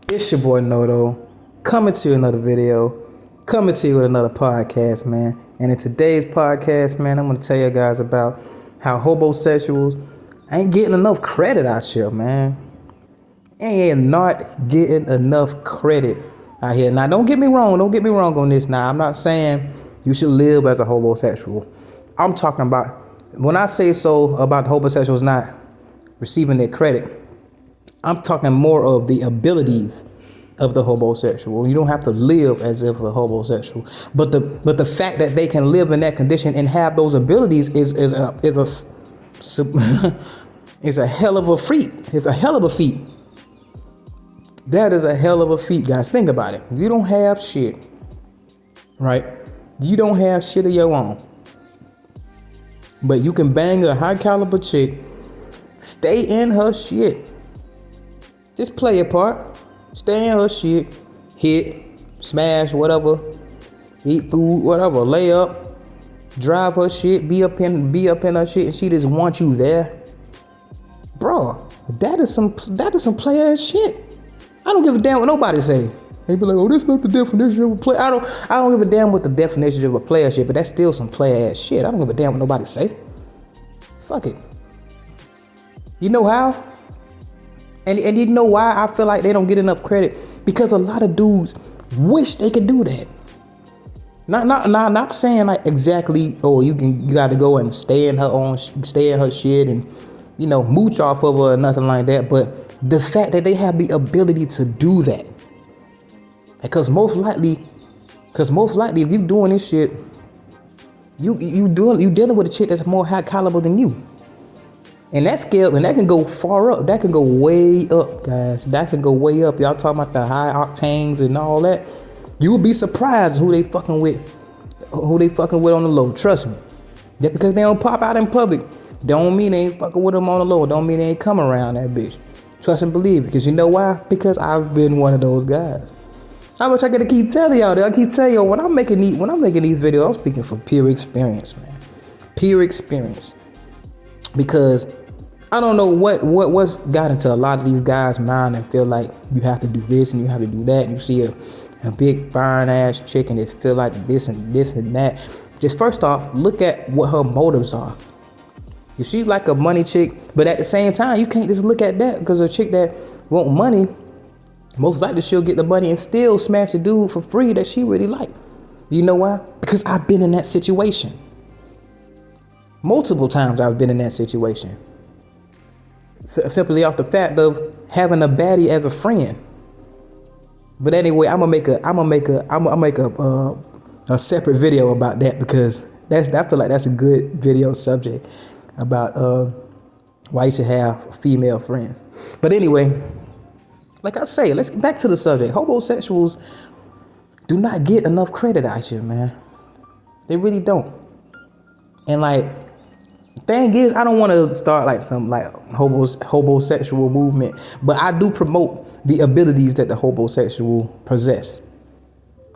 It's your boy Noto, coming to you another video, coming to you with another podcast, man. And in today's podcast, man, I'm gonna tell you guys about how hobosexuals ain't getting enough credit out here, man. Ain't not getting enough credit out here. Now, don't get me wrong on this. Now, I'm not saying you should live as a homosexual. I'm talking about, when I say so about the homosexuals not receiving their credit, I'm talking more of the abilities of the homosexual. You don't have to live as if a homosexual, but the fact that they can live in that condition and have those abilities is a hell of a feat. It's a hell of a feat. That is a hell of a feat, guys. Think about it. You don't have shit, right? You don't have shit of your own, but you can bang a high caliber chick, stay in her shit. Just play your part. Stay in her shit. Hit, smash, whatever. Eat food, whatever. Lay up. Drive her shit. Be up in her shit, and she just wants you there. Bro, that is some player ass shit. I don't give a damn what nobody say. They be like, oh, that's not the definition of a player. I don't give a damn what the definition of a player shit, but that's still some player ass shit. I don't give a damn what nobody say. Fuck it. You know how? And you know why I feel like they don't get enough credit? Because a lot of dudes wish they could do that. Not saying like exactly, oh, you got to go and stay in her shit and, you know, mooch off of her or nothing like that. But the fact that they have the ability to do that, because most likely if you doing this shit, you dealing with a chick that's more high caliber than you. And that scale, and that can go far up. That can go way up, guys. That can go way up. Y'all talking about the high octanes and all that. You'll be surprised who they fucking with on the low. Trust me. Just because they don't pop out in public, don't mean they ain't fucking with them on the low. Don't mean they ain't come around that bitch. Trust and believe. Because you know why? Because I've been one of those guys. How much I gotta keep telling y'all? I keep telling y'all when I'm making these videos, I'm speaking from pure experience, man. Pure experience. Because I don't know what's got into a lot of these guys' mind and feel like you have to do this and you have to do that. And you see a big fine ass chick and just feel like this and that. Just first off, look at what her motives are. If she's like a money chick, but at the same time, you can't just look at that, because a chick that want money, most likely she'll get the money and still smash the dude for free that she really like. You know why? Because I've been in that situation. Multiple times I've been in that situation. Simply off the fact of having a baddie as a friend. But anyway, I'm gonna make a separate video about that, because I feel like that's a good video subject about why you should have female friends. But anyway, like I say, let's get back to the subject. Homosexuals do not get enough credit out here, man. They really don't. And like, thing is, I don't want to start like some like hobosexual movement, but I do promote the abilities that the hobosexual possess.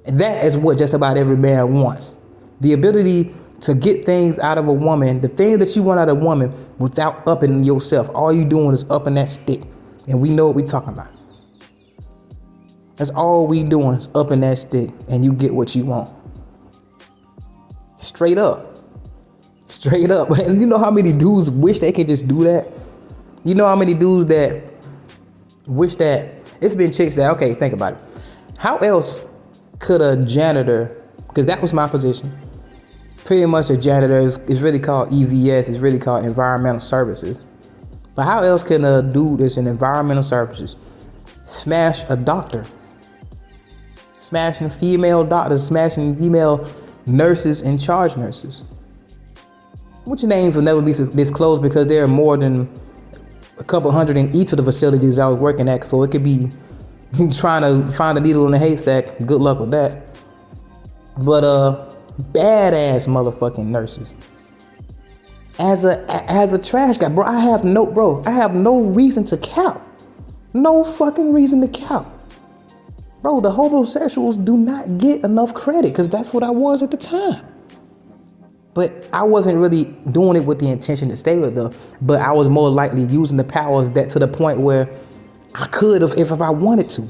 And that is what just about every man wants. The ability to get things out of a woman, the things that you want out of a woman without upping yourself. All you doing is upping that stick. And we know what we talking about. That's all we doing is upping that stick, and you get what you want. Straight up. And you know how many dudes wish they could just do that? You know how many dudes that wish that, it's been chicks that, okay, think about it. How else could a janitor, because that was my position. Pretty much a janitor is really called EVS, it's really called environmental services. But how else can a dude that's in environmental services smash a doctor? Smashing female doctors, smashing female nurses and charge nurses. Which names will never be disclosed, because there are more than a couple hundred in each of the facilities I was working at. So it could be trying to find a needle in a haystack. Good luck with that. But badass motherfucking nurses. As a trash guy, bro, I have no reason to count. No fucking reason to count. Bro, the homosexuals do not get enough credit, because that's what I was at the time. But I wasn't really doing it with the intention to stay with them. But I was more likely using the powers that to the point where I could have if I wanted to.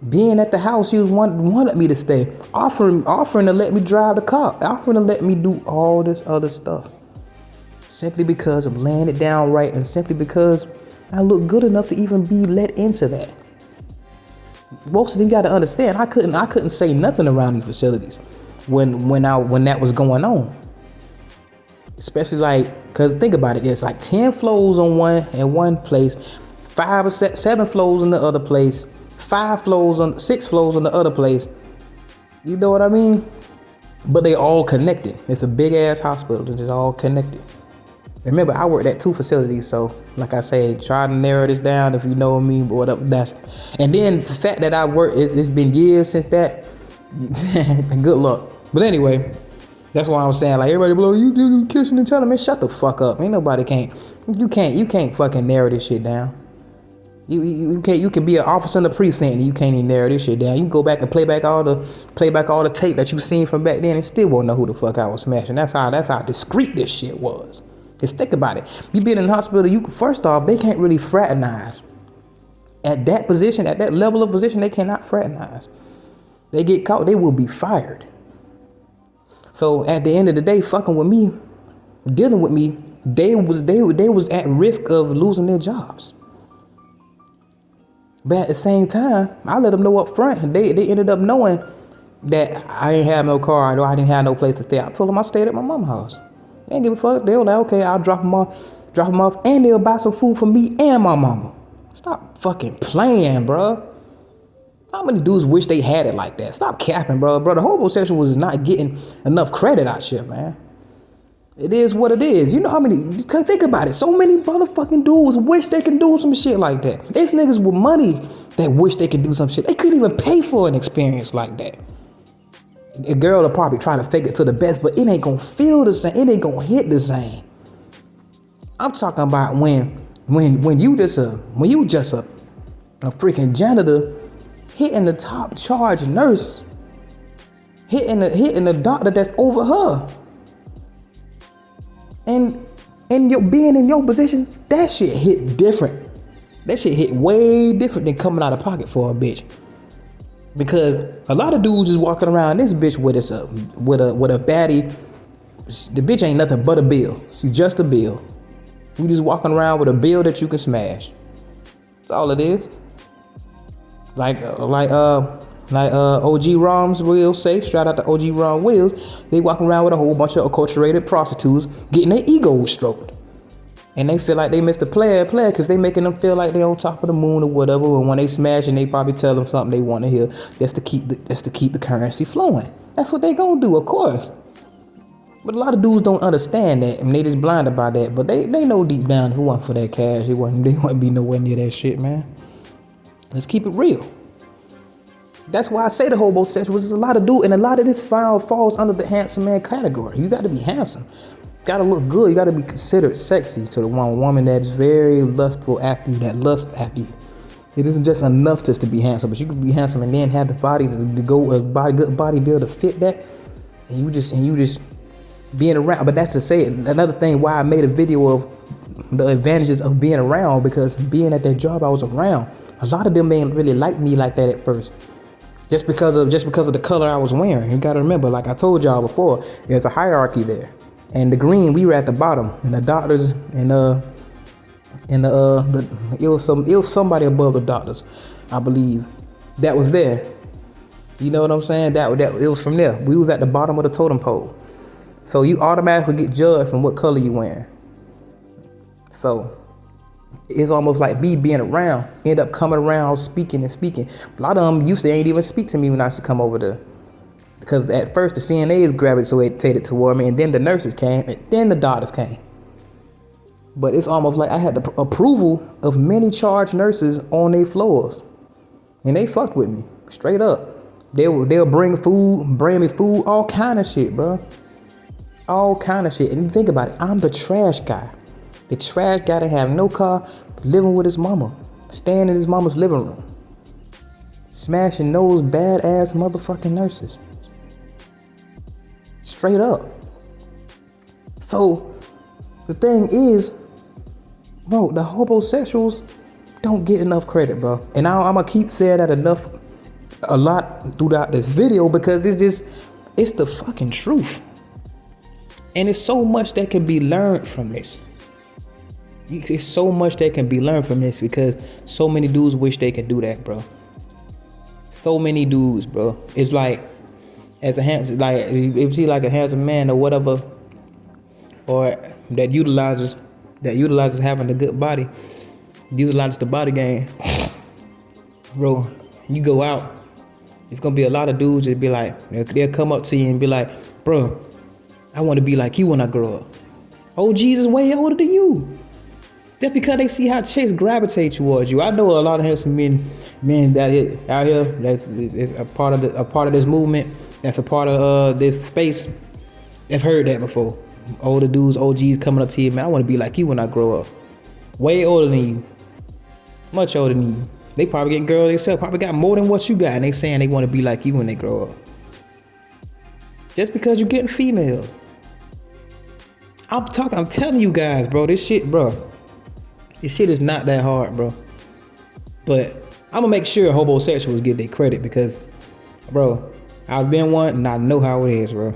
Being at the house, you wanted me to stay. Offering to let me drive the car. Offering to let me do all this other stuff. Simply because I'm laying it down right, and simply because I look good enough to even be let into that. Most of them got to understand. I couldn't say nothing around these facilities when that was going on. Especially like, cause think about it, it's like 10 floors on one place, 5 or 7 floors in the other place, 6 floors on the other place. You know what I mean? But they all connected. It's a big ass hospital. It's all connected. Remember, I worked at 2 facilities, so like I say, try to narrow this down if you know what I mean. But and then the fact that I worked, it's been years since that. Good luck. But anyway, that's why I'm saying, like, everybody below, you kissing and telling me, shut the fuck up. Ain't nobody you can't fucking narrow this shit down. You can be an officer in the precinct and you can't even narrow this shit down. You can go back and play back all the tape that you've seen from back then and still won't know who the fuck I was smashing. That's how discreet this shit was. Just think about it. You being in the hospital, first off, they can't really fraternize. At that position, at that level of position, they cannot fraternize. They get caught, they will be fired. So at the end of the day, fucking with me, dealing with me, they was at risk of losing their jobs. But at the same time, I let them know up front, and they ended up knowing that I ain't have no car, I didn't have no place to stay. I told them I stayed at my mom's house. They didn't give a fuck. They were like, okay, I'll drop them off, and they'll buy some food for me and my mama. Stop fucking playing, bro. How many dudes wish they had it like that? Stop capping, bro. Bro, the homosexual was not getting enough credit out here, man. It is what it is. You know how many, think about it. So many motherfucking dudes wish they could do some shit like that. There's niggas with money that wish they could do some shit. They couldn't even pay for an experience like that. A girl will probably try to fake it to the best, but it ain't gonna feel the same. It ain't gonna hit the same. I'm talking about when you just a freaking janitor hitting the top charge nurse, hitting the doctor that's over her. And being in your position, that shit hit different. That shit hit way different than coming out of pocket for a bitch. Because a lot of dudes just walking around this bitch with a baddie. The bitch ain't nothing but a bill. She's just a bill. You just walking around with a bill that you can smash. That's all it is. Like OG Roms will say, shout out to OG Rom Wills, they walking around with a whole bunch of acculturated prostitutes getting their egos stroked. And they feel like they missed a player because they making them feel like they on top of the moon or whatever. And when they smash, and they probably tell them something they want to hear just to keep the currency flowing. That's what they gonna do, of course. But a lot of dudes don't understand that, and they just blinded by that. But they know deep down who want for that cash. They wouldn't be nowhere near that shit, man. Let's keep it real. That's why I say the hobosexuals is a lot of dudes, and a lot of this falls under the handsome man category. You got to be handsome. Gotta look good. You gotta be considered sexy to the one woman that's very lustful after you, that lusts after you. It isn't just enough just to be handsome, but you can be handsome and then have the body to go good body build to fit that, and you just being around. But that's to say another thing why I made a video of the advantages of being around, because being at that job I was around, a lot of them ain't really like me like that at first. Just because of the color I was wearing. You gotta remember, like I told y'all before, there's a hierarchy there. And the green, we were at the bottom, and the doctors it was somebody above the doctors, I believe, that was there. You know what I'm saying? That it was from there. We was at the bottom of the totem pole, so you automatically get judged from what color you wearing. So it's almost like me being around, end up coming around, speaking. A lot of them used to ain't even speak to me when I used to come over there. Because at first the CNAs gravitated toward me, and then the nurses came, and then the doctors came. But it's almost like I had the approval of many charge nurses on their floors. And they fucked with me, straight up. They'll bring me food, all kind of shit, bro. All kind of shit. And think about it, I'm the trash guy. The trash guy that have no car, living with his mama, staying in his mama's living room, smashing those badass motherfucking nurses. Straight up. So the thing is, bro, the hobosexuals don't get enough credit, bro. And I'm gonna keep saying that enough a lot throughout this video because it's the fucking truth. And it's so much that can be learned from this. It's so much that can be learned from this because so many dudes wish they could do that, bro. So many dudes, bro. It's like, as a handsome, like if you see like a handsome man or whatever, or that utilizes having a good body, utilizes the body game, bro. You go out, it's gonna be a lot of dudes that be like, they'll come up to you and be like, bro, I want to be like you when I grow up. Oh, Jesus, way older than you. Just because they see how chicks gravitate towards you. I know a lot of handsome men that out here that's a part of this movement. That's a part of this space. They've heard that before. Older dudes, OGs coming up to you, man. I want to be like you when I grow up. Way older than you. Much older than you. They probably getting girls themselves. Probably got more than what you got, and they saying they want to be like you when they grow up. Just because you're getting females. I'm telling you guys, bro. This shit is not that hard, bro. But I'm gonna make sure hobosexuals get their credit because, bro, I've been one and I know how it is, bro.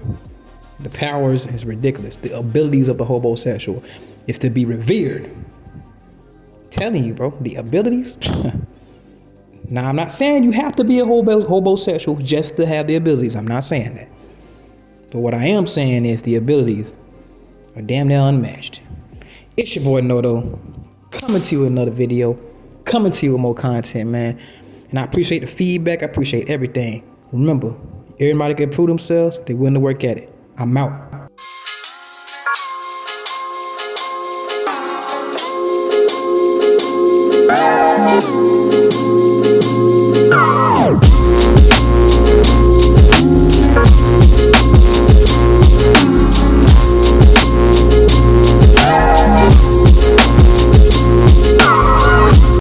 The powers is ridiculous. The abilities of the hobosexual is to be revered. I'm telling you, bro, the abilities. Now, I'm not saying you have to be a hobosexual just to have the abilities. I'm not saying that. But what I am saying is the abilities are damn near unmatched. It's your boy Noto, coming to you with another video, coming to you with more content, man. And I appreciate the feedback. I appreciate everything. Remember, everybody can prove themselves. They're willing to work at it. I'm out.